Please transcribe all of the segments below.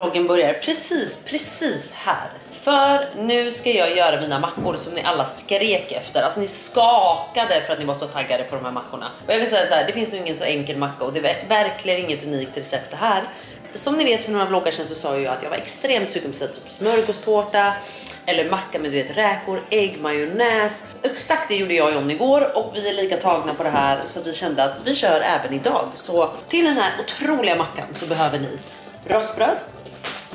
Vloggen börjar precis här. För nu ska jag göra mina mackor som ni alla skrek efter. Alltså ni skakade för att ni var så taggade på de här mackorna. Och jag kan säga så här, det finns nog ingen så enkel macka och det är verkligen inget unikt recept det här. Som ni vet för några vloggar sedan så sa jag ju att jag var extremt sugen på typ smörgåstårta eller macka med du vet räkor, ägg, majonnäs. Exakt det gjorde jag om igår och vi är lika tagna på det här så vi kände att vi kör även idag. Så till den här otroliga mackan så behöver ni rostbröd.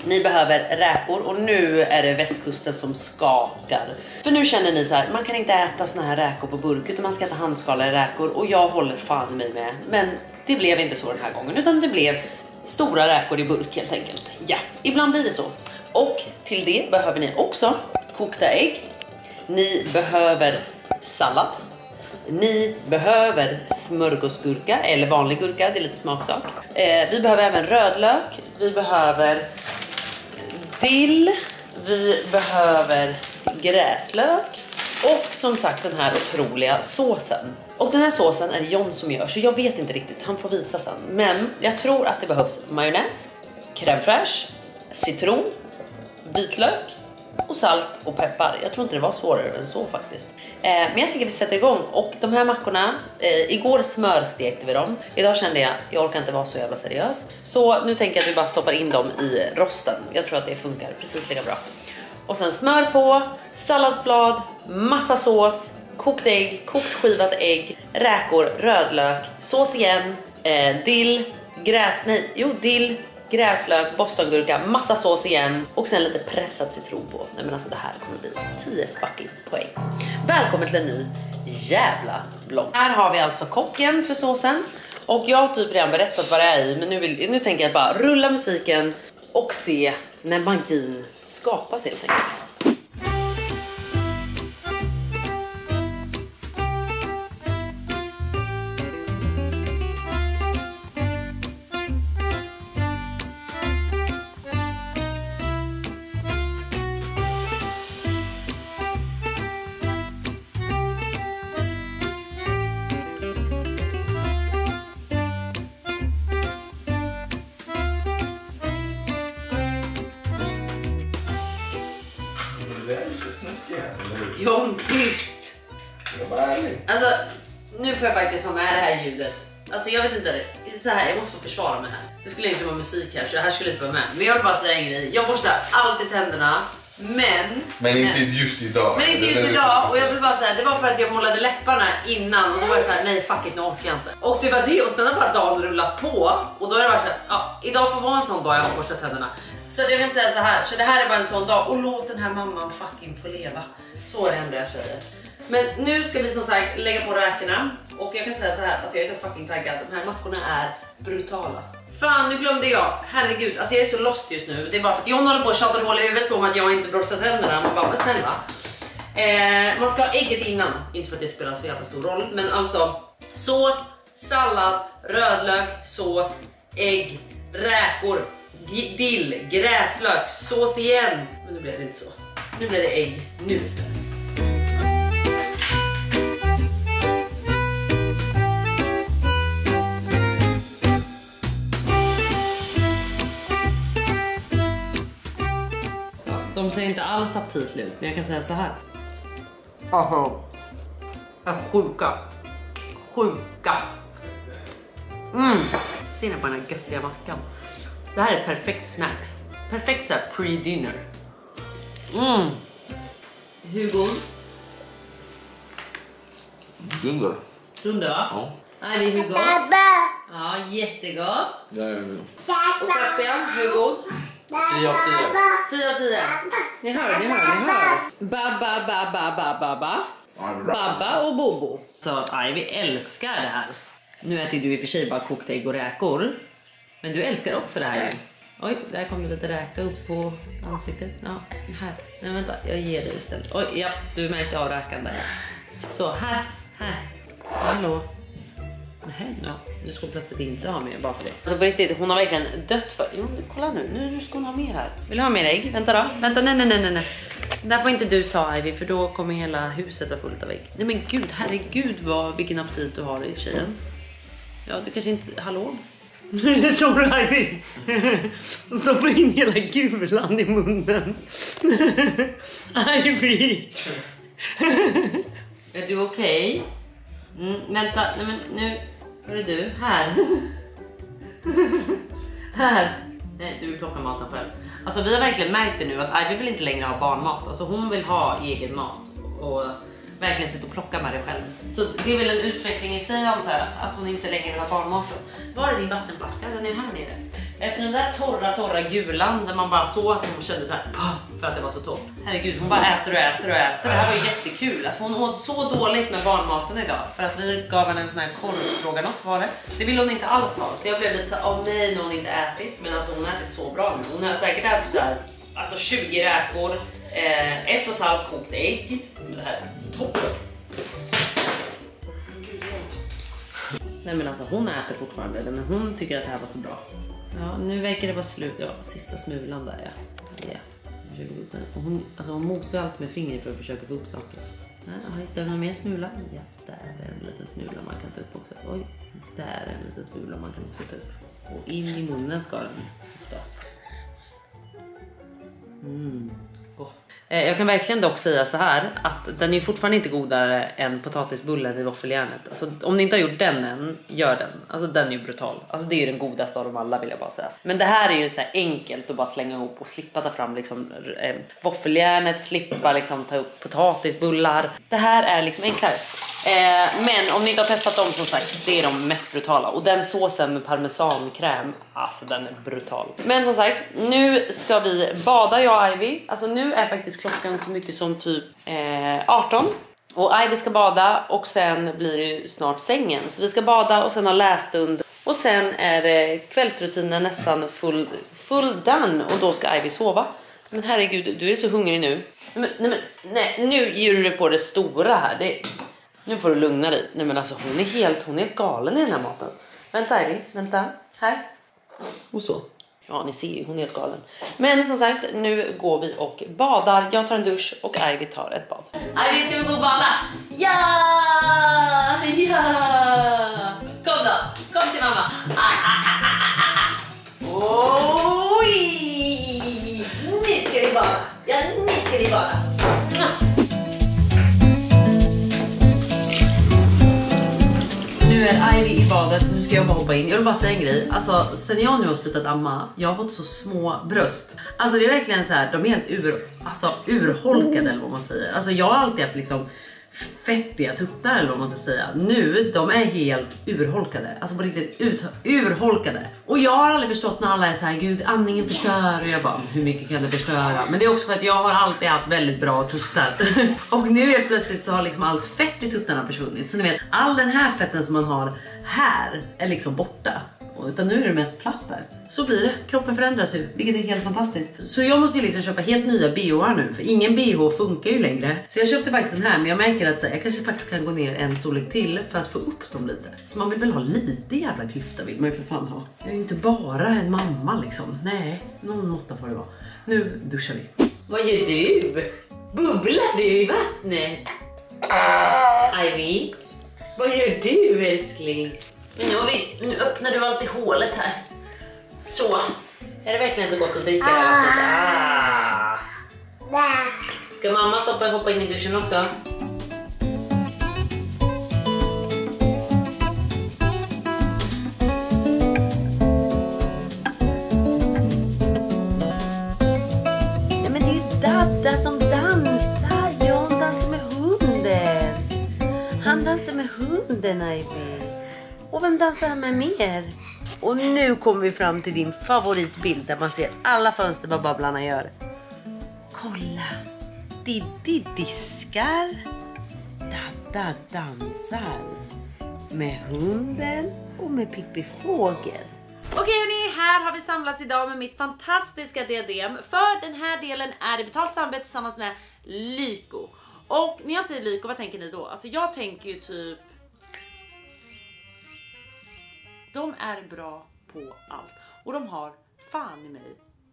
Ni behöver räkor och nu är det västkusten som skakar. För nu känner ni så här, man kan inte äta såna här räkor på burk utan man ska äta handskalade räkor och jag håller fan mig med. Men det blev inte så den här gången utan det blev stora räkor i burk helt enkelt. Ja, ibland blir det så. Och till det behöver ni också kokta ägg. Ni behöver sallad. Ni behöver smörgåsgurka eller vanlig gurka, det är lite smaksak. Vi behöver även rödlök. Vi behöver dill. Vi behöver gräslök. Och som sagt den här otroliga såsen. Och den här såsen är John som gör så jag vet inte riktigt, han får visa sen. Men jag tror att det behövs majonnäs, crème fraîche, citron, vitlök och salt och peppar. Jag tror inte det var svårare än så faktiskt. Men jag tänker att vi sätter igång. Och de här mackorna, igår smörstekte vi dem. Idag kände jag orkar inte vara så jävla seriös. Så nu tänker jag att vi bara stoppar in dem i rosten. Jag tror att det funkar precis lika bra. Och sen smör på, salladsblad, massa sås, kokt ägg, kokt skivat ägg, räkor, rödlök, sås igen, dill, dill, gräslök, bostongurka, massa sås igen och sen lite pressad citron på. Nej men alltså det här kommer bli 10 fucking poäng. Välkommen till en ny jävla vlogg. Här har vi alltså kocken för såsen och jag har typ redan berättat vad det är i men nu tänker jag bara rulla musiken och se när magin skapas helt enkelt. John, tyst! Alltså, nu får jag faktiskt ha med det här ljudet. Alltså jag vet inte, så här, jag måste få försvara mig här. Det skulle inte vara musik här så det här skulle inte vara med. Men jag vill bara säga en grej, jag borstar alltid tänderna. Men inte just idag. Men inte just idag och jag vill bara säga, det var för att jag målade läpparna innan och då var jag så här, nej fuck it, nu orkar jag inte. Och det var det och sen har bara dagen rullat på och då är det bara så här, ja, idag får vara en sån dag jag har borstat tänderna. Så jag vill säga så här, så det här är bara en sån dag och låt den här mamman fucking få leva. Så är det enda jag säger. Men nu ska vi som sagt lägga på räkorna och jag kan säga så här, alltså jag är så fucking taggad. De här mackorna är brutala. Fan, nu glömde jag. Herregud, alltså jag är så lost just nu. Det är bara för att John håller på och tjatar hål i huvudet på mig att jag inte borstar tänderna. Man bara, men snälla. Man ska ha ägget innan. Inte för att det spelar så jävla stor roll. Men alltså, sås, sallad, rödlök, sås, ägg, räkor, dill, gräslök, sås igen. Men nu blev det inte så. Nu blir det ägg, nu istället. De ser inte alls aptitliga ut, men jag kan säga så här. Aha. Är sjuka. Sjuka. Ser ni på den här göttiga mackan? Det här är ett perfekt snacks. Perfekt så här pre-dinner. Hugo. Dunder. Dunder va? Ja. Nej, det är Hugo. Ja, jättegott. Ja. Och Caspian, Hugo. 10 av 10. 10 av 10. Ni hör. Babba. Babba och Bobo. Så vi älskar det här. Nu äter du i och för sig bara kokt ägg och räkor. Men du älskar också det här. Oj, där kommer lite räka upp på ansiktet. Ja, här. Nej, vänta, jag ger dig istället. Oj, ja, du märkte av räkan där. Så, här. Hallå. Nej, ja, nu ska hon plötsligt inte ha mer bara för det. Alltså på riktigt, hon har verkligen dött för... Jo, kolla nu ska hon ha mer här. Vill du ha mer ägg? Vänta då. Vänta, nej. Där får inte du ta, Ivy, för då kommer hela huset vara fullt av ägg. Nej men gud, herregud vilken aptit du har i tjejen. Ja, du kanske inte... Hallå? Så Ivy. Stoppa in hela gulan i munnen. Ivy. Är du okej? Vänta, nej men nu. Var är du? Här. Här. Nej, du vill plocka maten själv. Alltså vi har verkligen märkt det nu att Ivy vill inte längre ha barnmat. Alltså hon vill ha egen mat. Och verkligen sitta och plocka med det själv. Så det är väl en utveckling i sig antar jag. Att hon inte längre vill ha barnmat. Var är din vattenflaska? Den är här nere. Efter den där torra gulan där man bara såg att hon kände så här för att det var så torrt. Herregud, hon bara äter och äter och äter. Det här var ju jättekul. Alltså hon åt så dåligt med barnmaten idag. För att vi gav henne en sån här korvstroganoff var det. Det ville hon inte alls ha. Så jag blev lite så här, åh nej, hon inte ätit. Men alltså hon har ätit så bra nu. Hon har säkert ätit där, alltså 20 räkor. 1,5 kokt ägg. Men det här är toppen. Nej men alltså hon äter fortfarande det, men hon tycker att det här var så bra. Ja, nu verkar det vara slut. Ja, sista smulan där ja. Hon mosar allt med fingret för att försöka få upp saker. Ja, hittar du någon mer smula? Ja, där är en liten smula man kan ta upp också. Oj, där är en liten smula man kan också ta upp. Och in i munnen ska den oftast. Gott. Jag kan verkligen dock säga så här att den är fortfarande inte godare än potatisbullen i våffeljärnet. Alltså om ni inte har gjort den än, gör den. Alltså den är ju brutal. Alltså det är ju den godaste av dem alla vill jag bara säga. Men det här är ju så här enkelt att bara slänga ihop och slippa ta fram liksom våffeljärnet, slippa liksom ta upp potatisbullar. Det här är liksom enklare. Men om ni inte har testat dem som sagt, det är de mest brutala. Och den såsen med parmesankräm, alltså den är brutal. Men som sagt, nu ska vi bada jag och Ivy. Alltså nu är faktiskt klockan så mycket som typ 18. Och Ivy ska bada och sen blir det ju snart sängen. Så vi ska bada och sen ha lässtund. Och sen är det kvällsrutinen nästan full done. Och då ska Ivy sova. Men herregud, du är så hungrig nu. Nej, nu ger du på det stora här. Nu får du lugna dig. Nej men alltså hon är helt galen i den här maten. Vänta Ivy, vänta. Här. Och så. Ja ni ser ju, hon är helt galen. Men som sagt, nu går vi och badar. Jag tar en dusch och Ivy tar ett bad. Ivy, ska vi gå och bada? Ja! Kom då, kom till mamma. Oj! Nu ska vi bada. Ja, nu ska vi bada. Nu är Ivy i badet, nu ska jag bara hoppa in. Jag vill bara säga en grej, alltså sen jag nu har slutat amma, jag har fått så små bröst. Alltså det är verkligen så här, de är helt urholkade eller vad man säger. Alltså jag har alltid haft liksom fettiga tuttar eller vad man ska säga. Nu, de är helt urholkade. Alltså på riktigt urholkade. Och jag har aldrig förstått när alla är så här, gud amningen förstör. Och jag bara, hur mycket kan det förstöra? Men det är också för att jag har alltid haft väldigt bra tuttar. Och nu helt plötsligt så har liksom allt fett i tuttarna försvunnit. Så ni vet, all den här fetten som man har här är liksom borta. Utan nu är det mest platt där. Så blir det, kroppen förändras ju, vilket är helt fantastiskt. Så jag måste ju liksom köpa helt nya BH:ar nu, för ingen BH funkar ju längre. Så jag köpte faktiskt den här, men jag märker att så här, jag kanske faktiskt kan gå ner en storlek till för att få upp dem lite. Så man vill väl ha lite jävla klyfta, vill man ju för fan ha. Jag är ju inte bara en mamma liksom. Nej, någon måtta får det vara. Nu duschar vi. Vad gör du? Bubblar du i vattnet? Ivy, vad gör du älskling? Men nu öppnar du alltid hålet här. Så. Är det verkligen så gott att dricka det här vattnet? Ska mamma hoppa in i duschen också? Nej men det är ju Dadda som dansar. Ja, han dansar med hunden. Han dansar med hunden, Ivy. Och vem dansar han med mer? Och nu kommer vi fram till din favoritbild där man ser alla fönster vad babblarna gör. Kolla! Diddi diskar. Dadda dansar. Med hunden och med Pippi fågel. Okej hörni, här har vi samlats idag med mitt fantastiska diadem. För den här delen är det betalt samarbete tillsammans med Lyko. Och när jag säger Lyko, vad tänker ni då? Alltså jag tänker ju typ... De är bra på allt. Och de har fan i mig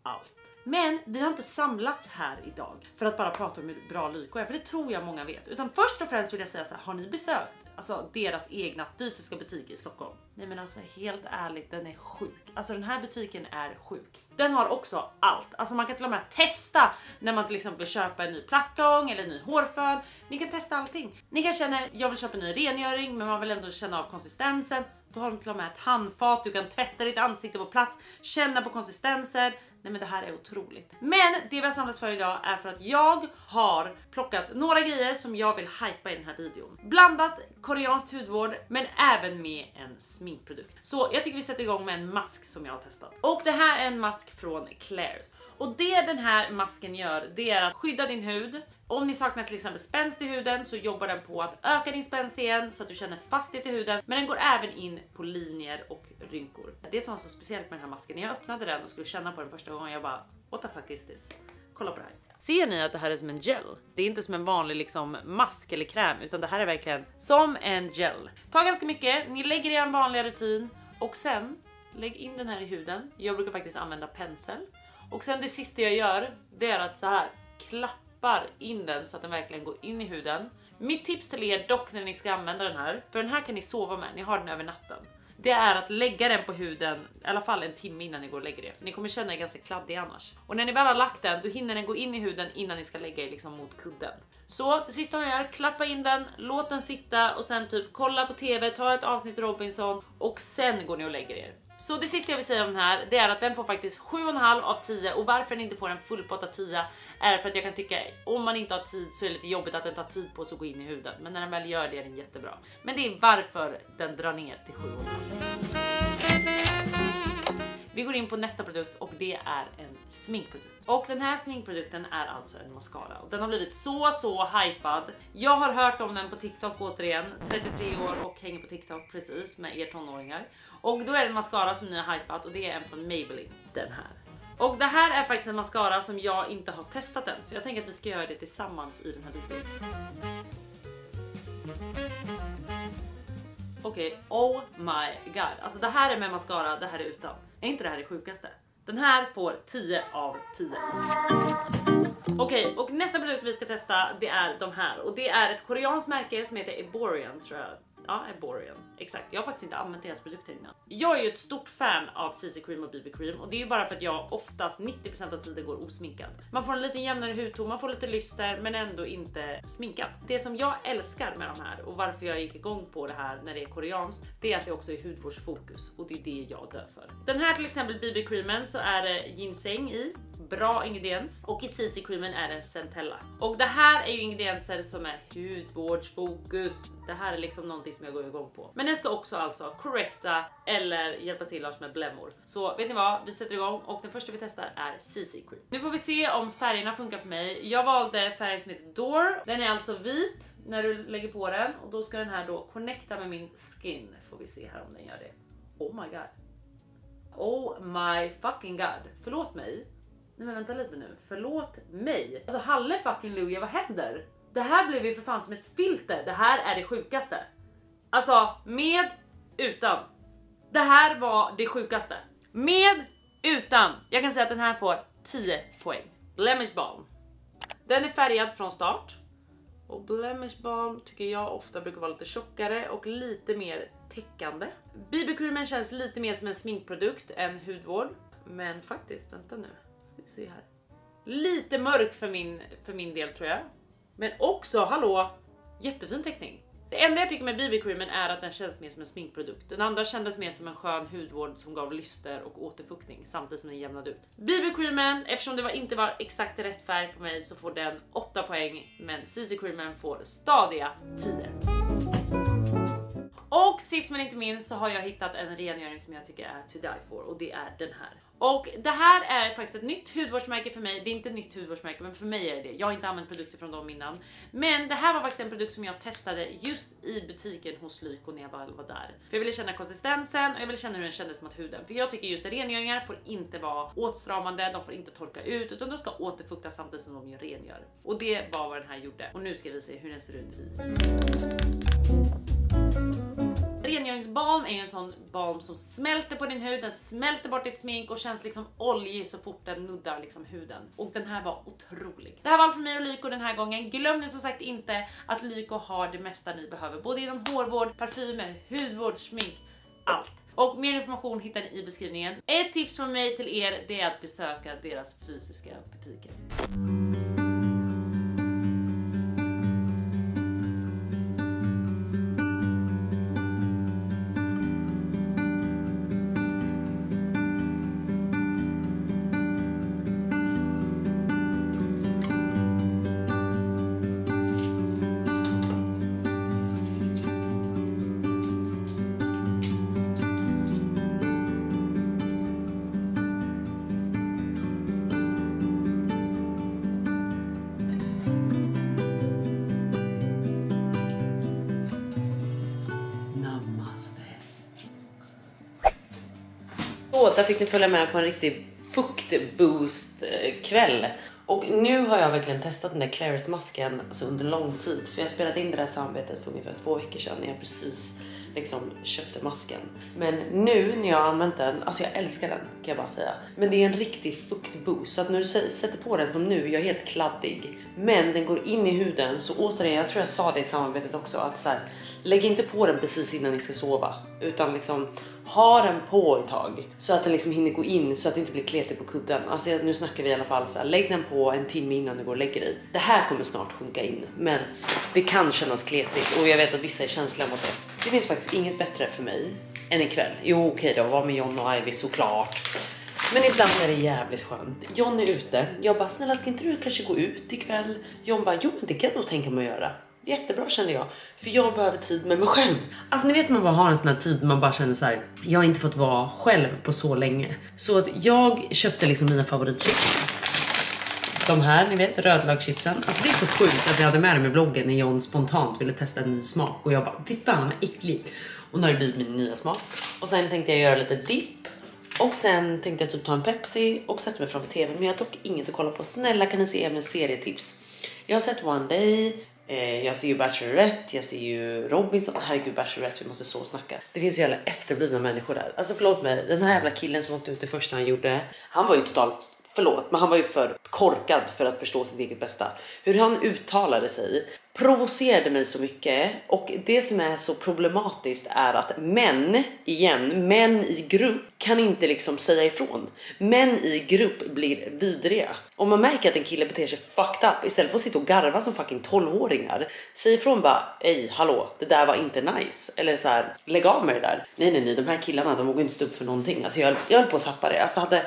allt. Men vi har inte samlats här idag för att bara prata om hur bra Lyko är. För det tror jag många vet. Utan först och främst vill jag säga så här, har ni besökt Alltså deras egna fysiska butik i Stockholm. Nej men alltså helt ärligt, den är sjuk. Alltså den här butiken är sjuk. Den har också allt. Alltså man kan till och med testa när man till exempel köper en ny plattång eller en ny hårfön. Ni kan testa allting. Ni kan känna, jag vill köpa en ny rengöring men man vill ändå känna av konsistensen. Då har de till och med ett handfat, du kan tvätta ditt ansikte på plats, känna på konsistenser. Nej men det här är otroligt. Men det vi har samlats för idag är för att jag har plockat några grejer som jag vill hypa i den här videon. Blandat koreanskt hudvård men även med en sminkprodukt. Så jag tycker vi sätter igång med en mask som jag har testat. Och det här är en mask från Klairs. Och det den här masken gör, det är att skydda din hud. Om ni saknar till exempel spänst i huden så jobbar den på att öka din spänst igen så att du känner fasthet i huden. Men den går även in på linjer och rynkor. Det som var så speciellt med den här masken, när jag öppnade den och skulle känna på den första gången, jag bara, what the fuck is this? Kolla på det här. Ser ni att det här är som en gel? Det är inte som en vanlig liksom mask eller kräm, utan det här är verkligen som en gel. Ta ganska mycket, ni lägger i en vanlig rutin och sen lägg in den här i huden. Jag brukar faktiskt använda pensel. Och sen det sista jag gör, det är att så här klappar in den så att den verkligen går in i huden. Mitt tips till er dock när ni ska använda den här, för den här kan ni sova med, ni har den över natten. Det är att lägga den på huden i alla fall en timme innan ni går och lägger er. För ni kommer känna er ganska kladdig annars. Och när ni väl har lagt den, då hinner den gå in i huden innan ni ska lägga er liksom mot kudden. Så det sista jag gör, klappa in den, låt den sitta och sen typ kolla på tv, ta ett avsnitt Robinson och sen går ni och lägger er. Så det sista jag vill säga om den här, det är att den får faktiskt 7,5 av 10. Och varför den inte får en fullpott av 10 är för att jag kan tycka, om man inte har tid så är det lite jobbigt att den tar tid på sig att gå in i huden. Men när den väl gör det är den jättebra. Men det är varför den drar ner till 7,5. Vi går in på nästa produkt och det är en sminkprodukt. Och den här sminkprodukten är alltså en mascara. Och den har blivit så hypad. Jag har hört om den på TikTok återigen. 33 år och hänger på TikTok precis med er tonåringar. Och då är det en mascara som ni har hypat och det är en från Maybelline. Den här. Och det här är faktiskt en mascara som jag inte har testat än. Så jag tänker att vi ska göra det tillsammans i den här videon. Okej, oh my god. Alltså det här är med mascara, det här är utan. Är inte det här det sjukaste? Den här får 10 av 10. Okej, och nästa produkt vi ska testa det är de här. Och det är ett koreanskt märke som heter Eborian tror jag. Ja, Eborian. Exakt. Jag har faktiskt inte använt deras produkter innan. Jag är ju ett stort fan av CC Cream och BB Cream. Och det är ju bara för att jag oftast 90% av tiden går osminkad. Man får en lite jämnare hudton, man får lite lyster men ändå inte sminkad. Det som jag älskar med de här och varför jag gick igång på det här när det är koreanskt, det är att det också är hudvårdsfokus. Och det är det jag dör för. Den här till exempel BB Creamen så är det ginseng i. Bra ingrediens. Och i CC Creamen är det centella. Och det här är ju ingredienser som är hudvårdsfokus. Det här är liksom någonting som jag går igång på. Men den ska också alltså correcta eller hjälpa till oss med blämmor. Så vet ni vad? Vi sätter igång och den första vi testar är CC Cream. Nu får vi se om färgerna funkar för mig. Jag valde färgen som heter Door. Den är alltså vit när du lägger på den. Och då ska den här då connecta med min skin. Får vi se här om den gör det. Oh my god. Oh my fucking god. Förlåt mig. Nej men vänta lite nu. Förlåt mig. Alltså halle fucking Luja, vad händer? Det här blev ju för fan som ett filter. Det här är det sjukaste. Alltså med, utan. Det här var det sjukaste. Med, utan. Jag kan säga att den här får 10 poäng. Blemish Balm. Den är färgad från start. Och Blemish Balm tycker jag ofta brukar vara lite tjockare och lite mer täckande. BB Creamen känns lite mer som en sminkprodukt än hudvård. Men faktiskt, vänta nu. Ska vi se här. Lite mörk för min del tror jag. Men också, hallå, jättefin teckning. Det enda jag tycker med BB Creamen är att den känns mer som en sminkprodukt. Den andra kändes mer som en skön hudvård som gav lyster och återfuktning samtidigt som den jämnade ut. BB Creamen, eftersom det inte var exakt rätt färg på mig så får den 8 poäng. Men CC Creamen får stadiga 10. Och sist men inte minst så har jag hittat en rengöring som jag tycker är to die for. Och det är den här. Och det här är faktiskt ett nytt hudvårdsmärke för mig. Det är inte ett nytt hudvårdsmärke men för mig är det. Jag har inte använt produkter från dem innan. Men det här var faktiskt en produkt som jag testade just i butiken hos Lyko när jag väl var där. För jag ville känna konsistensen och jag ville känna hur den kändes mot huden. För jag tycker just att rengöringar får inte vara åtstramande. De får inte torka ut utan de ska återfukta samtidigt som de gör rengör. Och det var vad den här gjorde. Och nu ska vi se hur den ser ut i. Rengöringsbalm är en sån balm som smälter på din hud, den smälter bort ditt smink och känns liksom oljig så fort den nuddar liksom huden. Och den här var otrolig. Det här var allt för mig och Lyko den här gången. Glöm nu som sagt inte att Lyko har det mesta ni behöver. Både inom hårvård, parfymer, hudvård, smink, allt. Och mer information hittar ni i beskrivningen. Ett tips från mig till er, det är att besöka deras fysiska butiker. Där fick ni följa med på en riktig fuktboost kväll. Och nu har jag verkligen testat den där Clarins masken alltså under lång tid. För jag spelade in det här samarbetet för ungefär 2 veckor sedan när jag precis liksom köpte masken. Men nu när jag har använt den, alltså jag älskar den kan jag bara säga. Men det är en riktig fuktboost. Så att när du sätter på den som nu, jag är helt kladdig. Men den går in i huden, så återigen, jag tror jag sa det i samarbetet också. Att så här, lägg inte på den precis innan ni ska sova. Utan liksom ha den på ett tag. Så att den liksom hinner gå in, så att det inte blir kletigt på kudden. Alltså nu snackar vi i alla fall så här, lägg den på en timme innan du går och lägger dig. Det här kommer snart sjunka in. Men det kan kännas kletigt. Och jag vet att vissa är känsliga mot det. Det finns faktiskt inget bättre för mig än ikväll. Jo okej då, var med John och Ivy såklart. Men ibland är det jävligt skönt. John är ute. Jag bara, snälla ska inte du kanske gå ut ikväll? John bara, jo men det kan jag nog tänka mig att göra. Jättebra kände jag. För jag behöver tid med mig själv. Alltså ni vet man bara har en sån här tid. Man bara känner så här. Jag har inte fått vara själv på så länge. Så att jag köpte liksom mina favoritchips. De här, ni vet, rödlökschipsen. Alltså det är så sjukt att jag hade med dem i bloggen när John spontant ville testa en ny smak. Och jag bara, fy fan vad äckligt. Och nu har det blivit min nya smak. Och sen tänkte jag göra lite dipp. Och sen tänkte jag typ ta en Pepsi och sätta mig framför tvn. Men jag har dock inget att kolla på. Snälla kan ni se med serietips. Jag har sett One Day. Jag ser ju Bachelorette, jag ser ju Robinson. Herregud, Bachelorette, vi måste så snacka. Det finns ju jävla efterblivna människor där. Alltså förlåt mig, den här jävla killen som åkte ut det första han gjorde. Han var ju totalt, förlåt, men han var ju för korkad för att förstå sitt eget bästa. Hur han uttalade sig provocerade mig så mycket. Och det som är så problematiskt är att män i grupp kan inte liksom säga ifrån. Män i grupp blir vidriga. Om man märker att en kille beter sig fucked up, istället för att sitta och garva som fucking 12-åringar, säg ifrån bara, ej hallå, det där var inte nice. Eller så här, lägg av med det där. Nej, de här killarna, de vågar inte stå upp för någonting. Alltså jag höll på att tappa det. Alltså hade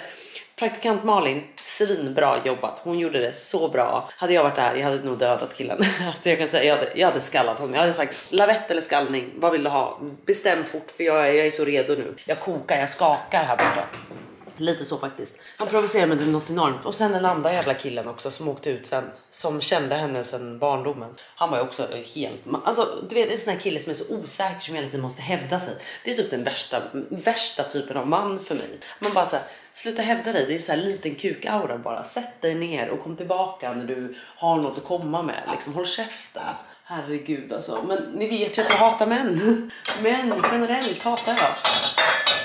praktikant Malin svinbra jobbat. Hon gjorde det så bra. Hade jag varit där, jag hade nog dödat killen. Så jag kan säga, jag hade skallat honom. Jag hade sagt, lavett eller skallning, vad vill du ha? Bestäm fort, för jag är så redo nu. Jag kokar, jag skakar här borta. Lite så faktiskt. Han provocerar mig något enormt. Och sen den andra jävla killen också som åkte ut sen. Som kände henne sen barndomen. Han var ju också helt... Alltså du vet, en sån här kille som är så osäker som egentligen måste hävda sig. Det är typ den värsta typen av man för mig. Man bara så här, sluta hävda dig. Det är så här liten kukaura bara. Sätt dig ner och kom tillbaka när du har något att komma med. Liksom, håll käften. Herregud alltså. Men ni vet ju att jag hatar män. Män generellt hatar jag.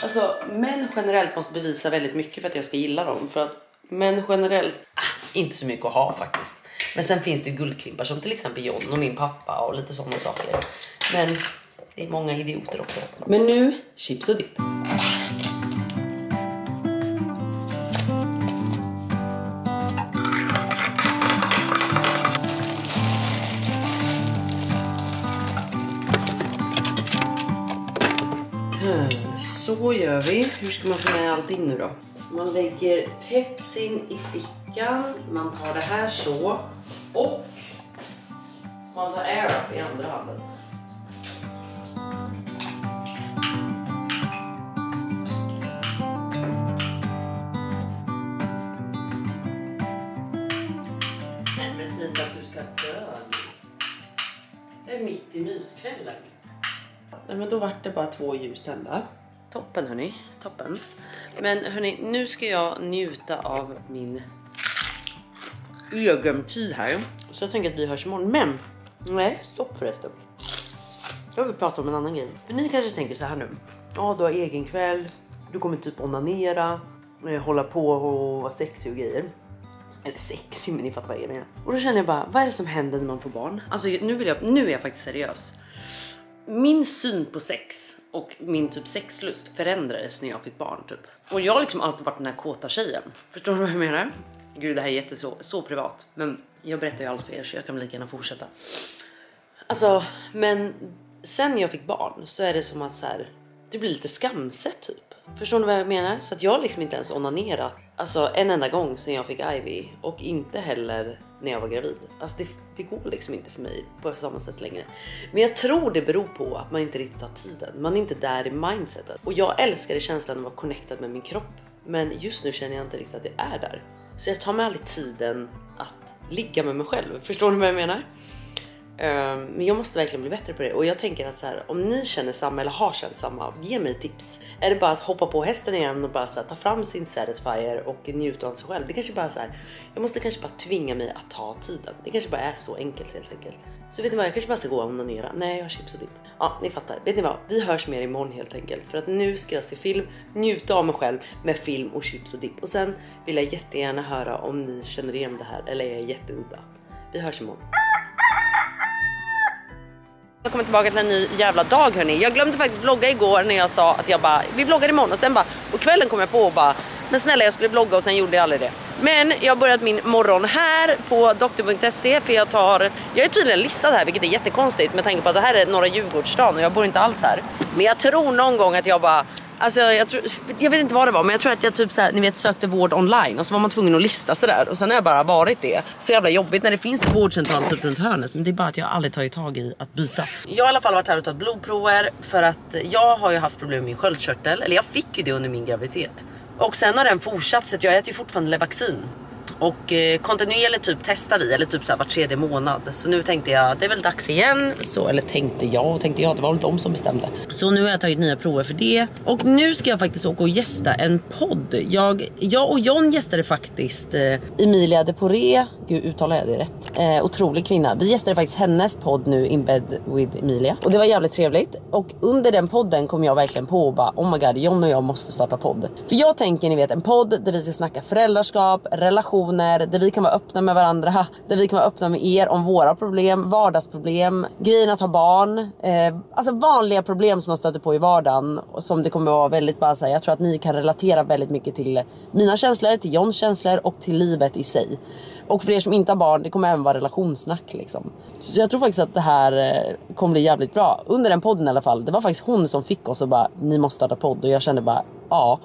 Alltså män generellt måste bevisa väldigt mycket för att jag ska gilla dem. För att män generellt, inte så mycket att ha faktiskt. Men sen finns det ju guldklimpar som till exempel John och min pappa och lite sådana saker. Men det är många idioter också. Men nu, chips och dipp. Så gör vi. Hur ska man få med allting nu då? Man lägger pepsin i fickan. Man tar det här så. Och man tar air up i andra handen. Nej men säg inte att du ska dö. Det är mitt i myskvällen. Nej, men då vart det bara 2 ljus tända. Toppen hörni, toppen. Men hörni, nu ska jag njuta av min egen tid här. Så jag tänker att vi hörs imorgon. Men, nej, stopp förresten. Jag vill prata om en annan grej. För ni kanske tänker så här nu. Ja, du har egen kväll. Du kommer typ onanera. Hålla på och vara sexig och grejer. Eller sexig, men ni fattar vad jag menar. Och då känner jag bara, vad är det som händer när man får barn? Alltså nu är jag faktiskt seriös. Min syn på sex och min typ sexlust förändrades när jag fick barn typ. Och jag har liksom alltid varit den här kåta tjejen. Förstår du vad jag menar? Gud, det här är så privat. Men jag berättar ju allt för er så jag kan lika gärna fortsätta. Alltså, men sen jag fick barn så är det som att så här, det blir lite skamset typ. Förstår ni vad jag menar? Så att jag liksom inte ens onanerat. Alltså en enda gång sen jag fick Ivy. Och inte heller när jag var gravid. Alltså det går liksom inte för mig på samma sätt längre. Men jag tror det beror på att man inte riktigt har tiden. Man är inte där i mindsetet. Och jag älskar känslan av att vara connectad med min kropp. Men just nu känner jag inte riktigt att det är där. Så jag tar med aldrig tiden att ligga med mig själv. Förstår ni vad jag menar? Men jag måste verkligen bli bättre på det. Och jag tänker att så här, om ni känner samma eller har känt samma, ge mig tips. Är det bara att hoppa på hästen igen och bara så här, ta fram sin satisfier och njuta av sig själv? Det kanske bara så här, jag måste kanske bara tvinga mig att ta tiden. Det kanske bara är så enkelt helt enkelt. Så vet ni vad, jag kanske bara ska gå och onanera. Nej, jag har chips och dipp. Ja, ni fattar. Vet ni vad, vi hörs mer imorgon helt enkelt. För att nu ska jag se film, njuta av mig själv med film och chips och dipp. Och sen vill jag jättegärna höra om ni känner igen det här eller är jag jätteudda. Vi hörs imorgon. Jag kommer tillbaka till en ny jävla dag hörni. Jag glömde faktiskt vlogga igår när jag sa att jag bara, vi vloggar imorgon. Och sen bara, på kvällen kom jag på och bara, men snälla jag skulle vlogga och sen gjorde jag aldrig det. Men jag har börjat min morgon här på doktor.se för jag är tydligen listad här, vilket är jättekonstigt med tanke på att det här är norra Djurgårdsstaden och jag bor inte alls här. Men jag tror någon gång att jag bara, alltså jag vet inte vad det var, men jag tror att jag typ så här, ni vet, sökte vård online och så var man tvungen att lista sig där och sen har jag bara varit det. Så jävla jobbigt när det finns en vårdcentral typ runt hörnet, men det är bara att jag aldrig tagit tag i att byta. Jag har i alla fall varit här och tagit blodprover för att jag har ju haft problem med min sköldkörtel, eller jag fick ju det under min graviditet. Och sen har den fortsatt så att jag äter ju fortfarande Levaxin. Och kontinuerligt typ testar vi, eller typ så här var 3:e månad. Så nu tänkte jag, det är väl dags igen. Så, eller tänkte jag, det var väl de som bestämde. Så nu har jag tagit nya prover för det. Och nu ska jag faktiskt åka och gästa en podd. Jag och John gästade faktiskt Emilia de Poré. Gud, uttalar jag det rätt? Otrolig kvinna. Vi gästade faktiskt hennes podd nu, In Bed with Emilia. Och det var jävligt trevligt. Och under den podden kom jag verkligen på och bara, oh my god, John och jag måste starta podd. För jag tänker, ni vet, en podd där vi ska snacka föräldraskap, relation, där vi kan vara öppna med varandra, där vi kan vara öppna med er om våra problem, vardagsproblem, grejen att ha barn, alltså vanliga problem som man stöter på i vardagen och som det kommer vara väldigt bara så här, jag tror att ni kan relatera väldigt mycket till mina känslor, till Johns känslor och till livet i sig. Och för er som inte har barn, det kommer även vara relationssnack liksom. Så jag tror faktiskt att det här kommer bli jävligt bra. Under den podden i alla fall, det var faktiskt hon som fick oss och bara, ni måste starta podd, och jag kände bara, ja.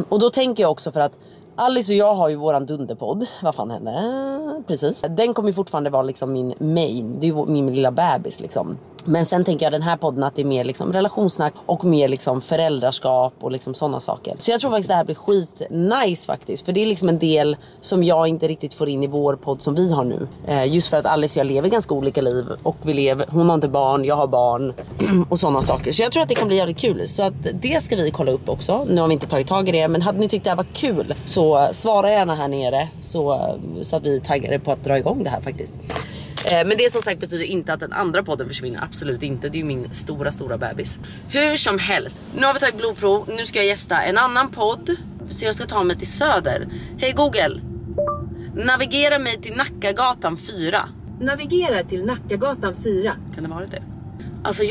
Och då tänker jag också för att Alice och jag har ju våran dunderpodd. Vad fan hände? Precis. Den kommer ju fortfarande vara liksom min main. Det är ju min lilla bebis liksom. Men sen tänker jag den här podden att det är mer liksom relationssnack och mer liksom föräldraskap och liksom sådana saker. Så jag tror faktiskt det här blir skit nice faktiskt. För det är liksom en del som jag inte riktigt får in i vår podd som vi har nu. Just för att Alice och jag lever ganska olika liv. Och hon har inte barn, jag har barn. Och sådana saker. Så jag tror att det kan bli jävligt kul. Så att det ska vi kolla upp också. Nu har vi inte tagit tag i det. Men hade ni tyckt det här var kul, så svara gärna här nere. Så att vi taggar på att dra igång det här faktiskt. Men det som sagt betyder inte att den andra podden försvinner. Absolut inte, det är ju min stora bebis. Hur som helst, nu har vi tagit blodprov. Nu ska jag gästa en annan podd. Så jag ska ta mig till Söder. Hej Google, navigera mig till Nackagatan 4. Navigera till Nackagatan 4. Kan det vara det? Alltså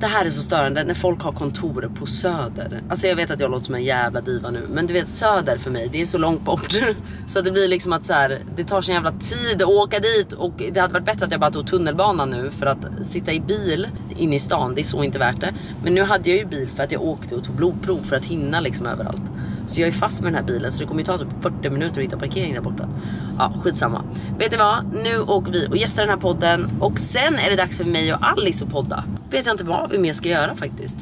det här är så störande när folk har kontor på Söder. Alltså jag vet att jag låter som en jävla diva nu, men du vet, Söder för mig, det är så långt bort. Så det blir liksom att så här, det tar sin jävla tid att åka dit. Och det hade varit bättre att jag bara tog tunnelbanan nu, för att sitta i bil inne i stan, det är så inte värt det. Men nu hade jag ju bil för att jag åkte och tog blodprov för att hinna liksom överallt. Så jag är fast med den här bilen, så det kommer ju ta typ 40 minuter att hitta parkering där borta. Ja, skitsamma. Vet ni vad? Nu åker vi och gästar den här podden. Och sen är det dags för mig och Alice att podda. Vet jag inte vad vi mer ska göra faktiskt.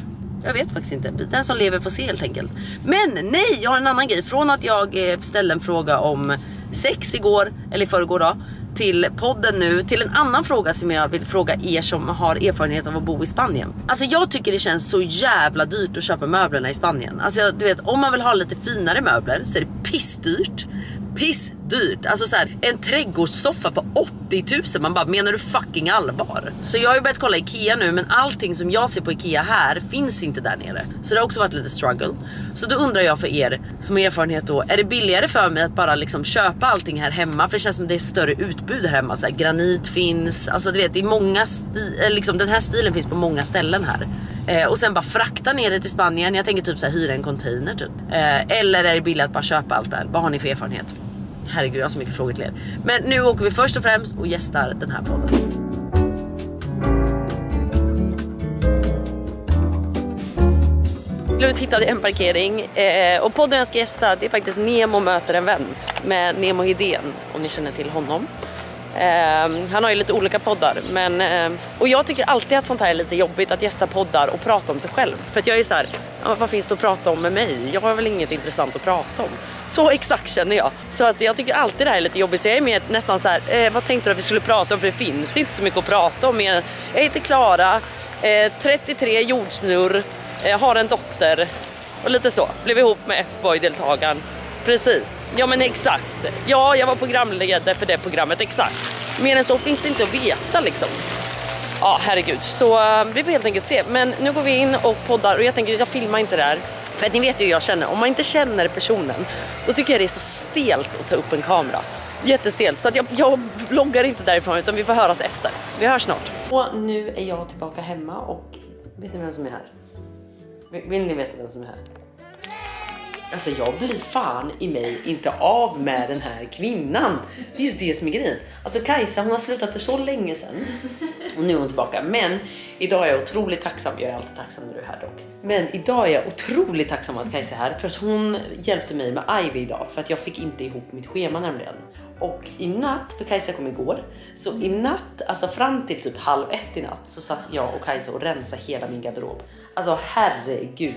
Jag vet faktiskt inte. Den som lever får se helt enkelt. Men nej, jag har en annan grej. Från att jag ställde en fråga om sex igår, eller förrgår då, till podden nu, till en annan fråga som jag vill fråga er som har erfarenhet av att bo i Spanien. Alltså jag tycker det känns så jävla dyrt att köpa möblerna i Spanien. Alltså du vet, om man vill ha lite finare möbler så är det pissdyrt. pissdyrt. Alltså så här, en trädgårdssoffa på 80 000. Man bara, menar du fucking allvar? Så jag har ju börjat kolla Ikea nu, men allting som jag ser på Ikea här finns inte där nere. Så det har också varit lite struggle. Så då undrar jag för er som har erfarenhet då, är det billigare för mig att bara liksom köpa allting här hemma? För det känns som det är större utbud här hemma. Så här, granit finns, alltså du vet, det är många liksom, den här stilen finns på många ställen här. Och sen bara frakta ner det till Spanien. Jag tänker typ så här, hyra en container typ. Eller är det billigt att bara köpa allt där? Vad har ni för erfarenhet? Herregud, jag har så mycket frågor till er. Men nu åker vi först och främst och gästar den här podden. Slut hittade en parkering. Och podden jag ska gästa, det är faktiskt Nemo möter en vän. Med Nemo Hedén, om ni känner till honom. Han har ju lite olika poddar, men och jag tycker alltid att sånt här är lite jobbigt, att gästa poddar och prata om sig själv. För att jag är så här, ja, vad finns det att prata om med mig? Jag har väl inget intressant att prata om. Så exakt känner jag. Så att jag tycker alltid det här är lite jobbigt. Så jag är mer nästan så här, vad tänkte du att vi skulle prata om? För det finns inte så mycket att prata om. Jag heter Klara, 33, jordsnurr, har en dotter och lite så. Blev ihop med F-boy-deltagaren. Precis, ja men exakt. Ja, jag var programledare för det programmet, exakt. Mer än så finns det inte att veta liksom. Ja, herregud. Så vi får helt enkelt se. Men nu går vi in och poddar. Och jag tänker, jag filmar inte där. För att ni vet ju hur jag känner. Om man inte känner personen, då tycker jag det är så stelt att ta upp en kamera. Jättestelt. Så att jag vloggar inte därifrån, utan vi får höras efter. Vi hörs snart. Och nu är jag tillbaka hemma. Och vet ni vem som är här? Vill ni veta vem som är här? Alltså jag blir fan i mig inte av med den här kvinnan. Det är just det som är grejen. Alltså Kajsa, hon har slutat för så länge sedan. Och nu är hon tillbaka. Men idag är jag otroligt tacksam. Jag är alltid tacksam när du är här dock. Men idag är jag otroligt tacksam att Kajsa är här. För att hon hjälpte mig med Ivy idag. För att jag fick inte ihop mitt schema nämligen. Och i natt, för Kajsa kom igår. Så i natt, alltså fram till typ 12:30 i natt, så satt jag och Kajsa och rensade hela min garderob. Alltså herregud.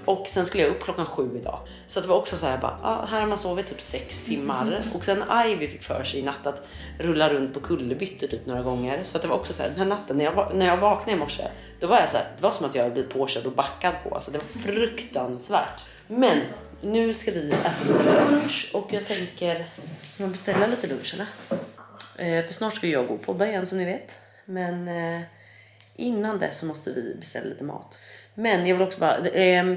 Och sen skulle jag upp 7:00 idag. Så det var också så här bara, här har man sovit typ 6 timmar. Och sen Ivy fick för sig i natt att rulla runt på kullerbyttor typ några gånger. Så det var också så här, den här natten när jag vaknade i morse, då var jag så här, det var som att jag hade blivit påkörd och backad på. Alltså det var fruktansvärt. Men nu ska vi äta lunch och jag tänker, man beställa lite lunch eller? För snart ska jag gå på podda igen som ni vet. Men innan dess så måste vi beställa lite mat. Men jag vill också bara,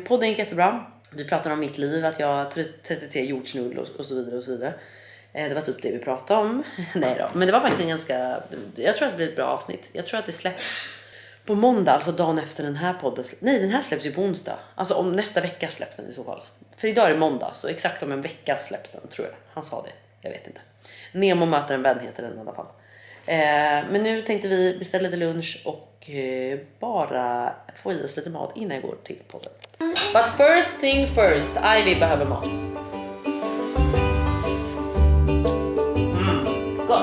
podden gick jättebra. Vi pratade om mitt liv, att jag har 33 jordsnull och så vidare och så vidare. Det var typ det vi pratade om. Nej då, men det var faktiskt en ganska, jag tror att det blir ett bra avsnitt. Jag tror att det släpps på måndag, alltså dagen efter den här podden. Nej, den här släpps ju på onsdag. Alltså om nästa vecka släpps den i så fall. För idag är det måndag, så exakt om en vecka släpps den, tror jag. Han sa det, jag vet inte. Nemo möter en vän heter den i alla fall. Men nu tänkte vi beställa lite lunch och bara få i oss lite mat innan jag går till podden. But first thing first, Ivy behöver mat. Gott.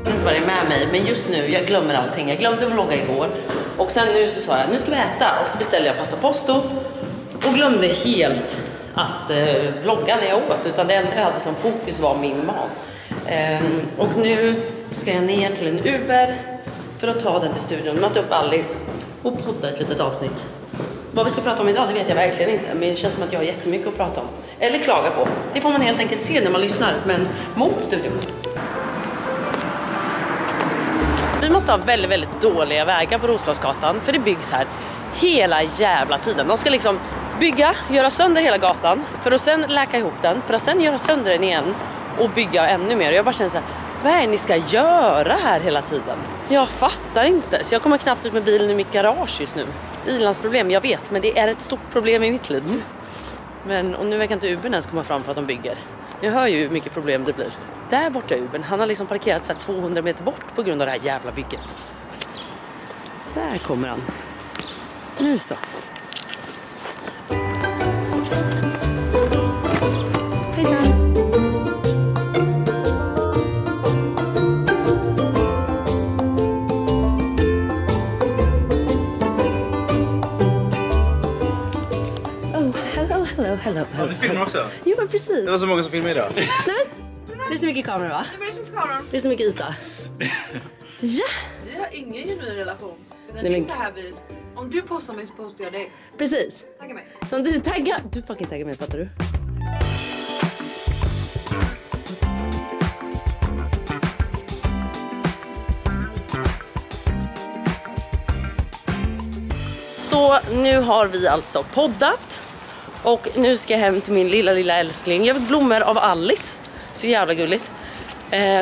Jag vet inte vad det är med mig, men just nu, jag glömmer allting. Jag glömde vlogga igår. Och sen nu så sa jag, nu ska vi äta. Och så beställde jag pasta posto. Och glömde helt att vlogga när jag åt, utan det enda jag hade som fokus var min mat. Och nu ska jag ner till en Uber för att ta den till studion, möta upp Alice och podda ett litet avsnitt. Vad vi ska prata om idag, det vet jag verkligen inte, men det känns som att jag har jättemycket att prata om. Eller klaga på. Det får man helt enkelt se när man lyssnar, men mot studion. Vi måste ha väldigt, väldigt dåliga vägar på Roslagsgatan, för det byggs här hela jävla tiden. De ska liksom bygga, göra sönder hela gatan för att sen läka ihop den, för att sen göra sönder den igen och bygga ännu mer. Jag bara känner så här, vad är det ni ska göra här hela tiden? Jag fattar inte, så jag kommer knappt ut med bilen i mitt garage just nu. Ilandsproblem, jag vet, men det är ett stort problem i mitt liv. Men och nu verkar inte Ubern ens komma fram för att de bygger. Jag hör ju hur mycket problem det blir. Där borta Ubern, han har liksom parkerat så här 200 meter bort på grund av det här jävla bygget. Där kommer han. Nu så. Hello. Ja, du filmar också? Jo, men precis. Det var så många som filmade idag. Nej, det är så mycket kameror, va? Det är så mycket kameror. Det är så mycket yta. Ja. Vi har ingen genuin relation. Nej, men... så här vi Om du postar mig så postar jag dig. Precis. Tagga mig. Som du taggar. Du fucking taggar mig, fattar du? Så nu har vi alltså poddat. Och nu ska jag hem till min lilla älskling. Jag fick blommor av Alice. Så jävla gulligt.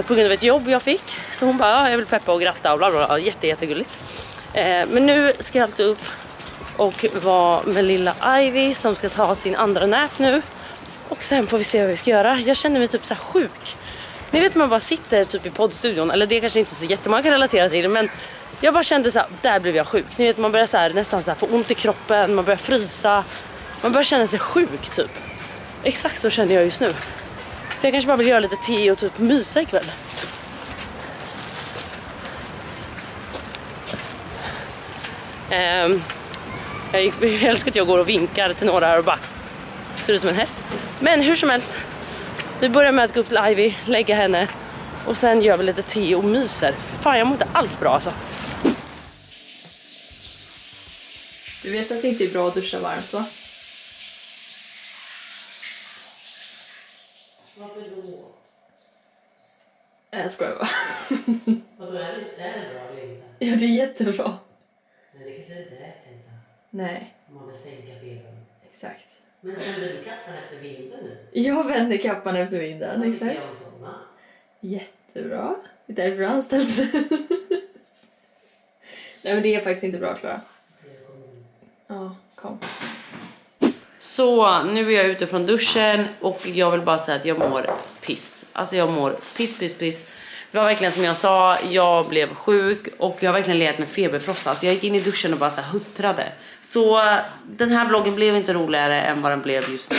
På grund av ett jobb jag fick. Så hon bara, ja, jag vill peppa och gratta och bla bla bla. Jättegulligt. Men nu ska jag alltså upp och vara med lilla Ivy som ska ta sin andra nap nu. Och sen får vi se vad vi ska göra. Jag känner mig typ så här sjuk. Ni vet, man bara sitter typ i poddstudion. Eller det är kanske inte så jättemånga kan relatera till. Men jag bara kände så här, där blev jag sjuk. Ni vet, man börjar så här, nästan så här, få ont i kroppen. Man börjar frysa. Man börjar känna sig sjuk typ. Exakt så känner jag just nu. Så jag kanske bara vill göra lite te och typ mysa ikväll. Jag älskar att jag går och vinkar till några här och bara ser ut som en häst. Men hur som helst, vi börjar med att gå upp till Ivy, lägga henne och sen gör vi lite te och myser. Fan, jag mår inte alls bra alltså. Du vet att det inte är bra att duscha varmt, va? Varför då? Jag skojar bara. Vadå, är det bra eller inte? Ja, det är jättebra. Nej, det kanske inte är så. Nej, Man vill sänka febern. exakt. Men vänder du kappan efter vinden nu? Jag vänder kappan efter vinden, Vad exakt. tycker jag om sådana? Jättebra. Det är därför jag har anställt mig. Nej, men det är faktiskt inte bra, Klara. Ja, kom. Så nu är jag ute från duschen och jag vill bara säga att jag mår piss. Alltså jag mår piss. Det var verkligen som jag sa, jag blev sjuk och jag har verkligen legat med feberfrossa. Så jag gick in i duschen och bara så här huttrade. Så den här vloggen blev inte roligare än vad den blev just nu.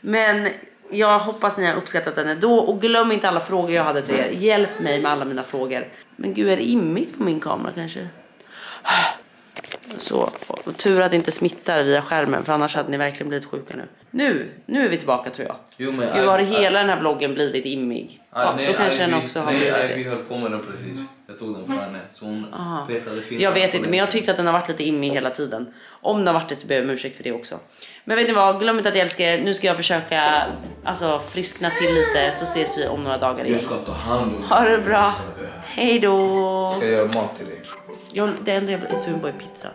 Men jag hoppas ni har uppskattat den ändå. Och glöm inte alla frågor jag hade till er. Hjälp mig med alla mina frågor. Men gud, är det immigt på min kamera kanske? Så tur att det inte smittar via skärmen, för annars hade ni verkligen blivit sjuka nu. Nu är vi tillbaka, tror jag. Jo, men Gud, har hela den här vloggen blivit immig? Ja, nej, då kanske den också har blivit det. Vi höll på med den precis. Jag tog den från henne. Så hon petade fingrarna. Jag vet inte, men jag tyckte att den har varit lite immig hela tiden. Om den har varit det så ber jag om ursäkt för det också. Men vet ni vad, glöm inte att jag älskar er. Nu ska jag försöka friskna till lite, så ses vi om några dagar igen. Jag ska ta hand om. Ha det bra. Hej då. Ska jag göra mat till dig? Det enda jag är sugen på är pizza.